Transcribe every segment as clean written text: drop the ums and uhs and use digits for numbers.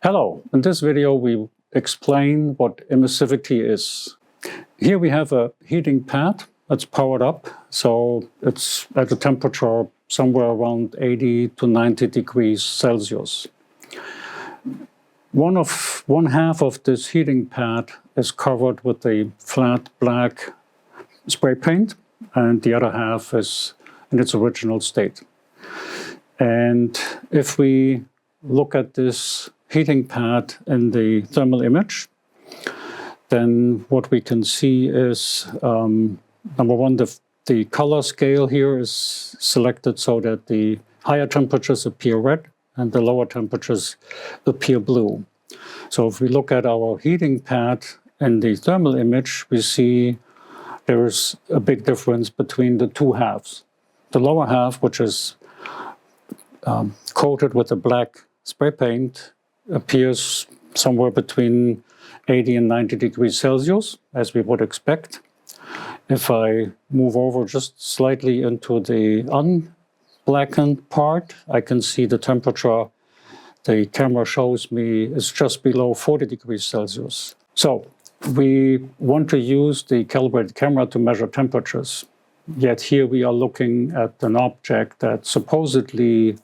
Hello, in this video we explain what emissivity is. Here we have a heating pad that's powered up, so it's at a temperature somewhere around 80 to 90 degrees Celsius. One half of this heating pad is covered with a flat black spray paint, and the other half is in its original state. And if we look at this heating pad in the thermal image, then what we can see is, number one, the color scale here is selected so that the higher temperatures appear red and the lower temperatures appear blue. So if we look at our heating pad in the thermal image, we see there is a big difference between the two halves. The lower half, which is coated with a black spray paint, appears somewhere between 80 and 90 degrees Celsius, as we would expect. If I move over just slightly into the unblackened part, I can see the temperature the camera shows me is just below 40 degrees Celsius. So we want to use the calibrated camera to measure temperatures. Yet here we are looking at an object that supposedly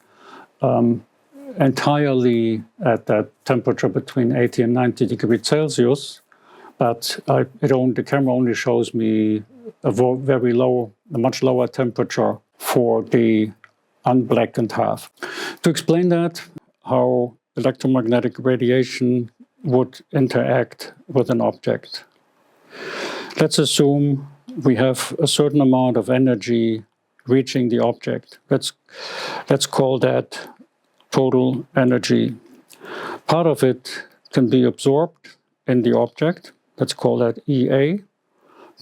entirely at that temperature between 80 and 90 degrees Celsius, but the camera only shows me a much lower temperature for the unblackened half. To explain that, how electromagnetic radiation would interact with an object. Let's assume we have a certain amount of energy reaching the object. Let's call that total energy. Part of it can be absorbed in the object. Let's call that EA.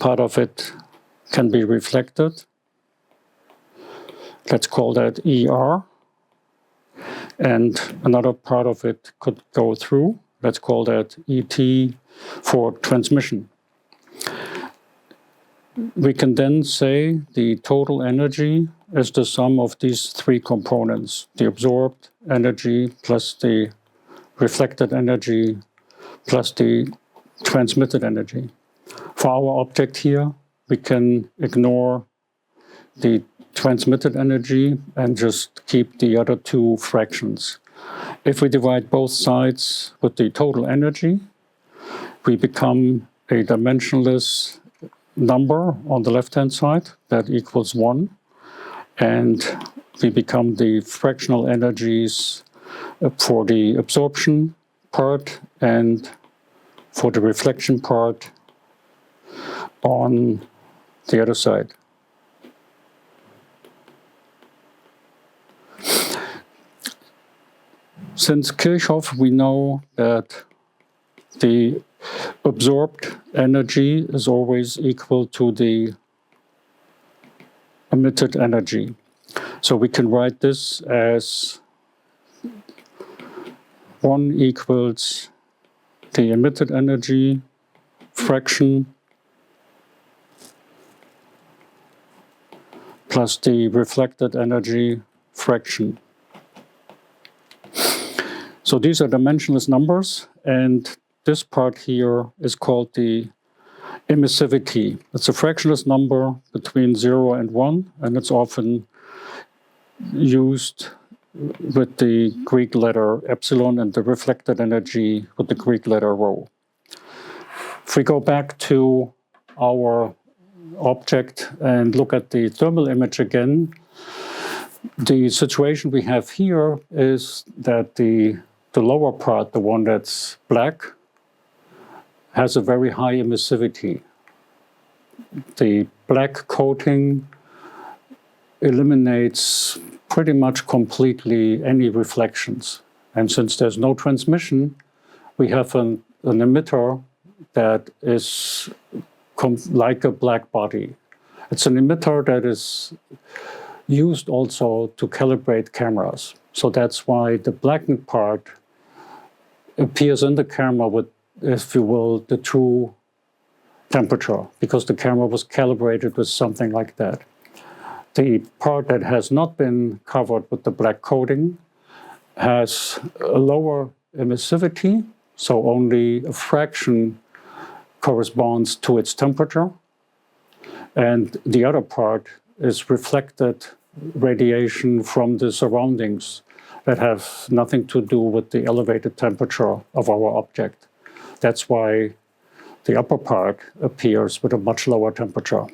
Part of it can be reflected. Let's call that ER. And another part of it could go through. Let's call that ET for transmission. We can then say the total energy is the sum of these three components: the absorbed energy plus the reflected energy plus the transmitted energy. For our object here, we can ignore the transmitted energy and just keep the other two fractions. If we divide both sides with the total energy, we become a dimensionless number on the left-hand side that equals 1, and we become the fractional energies for the absorption part and for the reflection part on the other side. Since Kirchhoff, we know that the absorbed energy is always equal to the emitted energy. So we can write this as 1 equals the emitted energy fraction plus the reflected energy fraction. So these are dimensionless numbers, and this part here is called the emissivity. It's a fractionless number between 0 and 1, and it's often used with the Greek letter epsilon and the reflected energy with the Greek letter rho. If we go back to our object and look at the thermal image again, the situation we have here is that the lower part, the one that's black, has a very high emissivity. The black coating eliminates pretty much completely any reflections. And since there's no transmission, we have an emitter that is like a black body. It's an emitter that is used also to calibrate cameras. So that's why the blackened part appears in the camera with, if you will, the true temperature, because the camera was calibrated with something like that. The part that has not been covered with the black coating has a lower emissivity, so only a fraction corresponds to its temperature, and the other part is reflected radiation from the surroundings that have nothing to do with the elevated temperature of our object. That's why the upper part appears with a much lower temperature.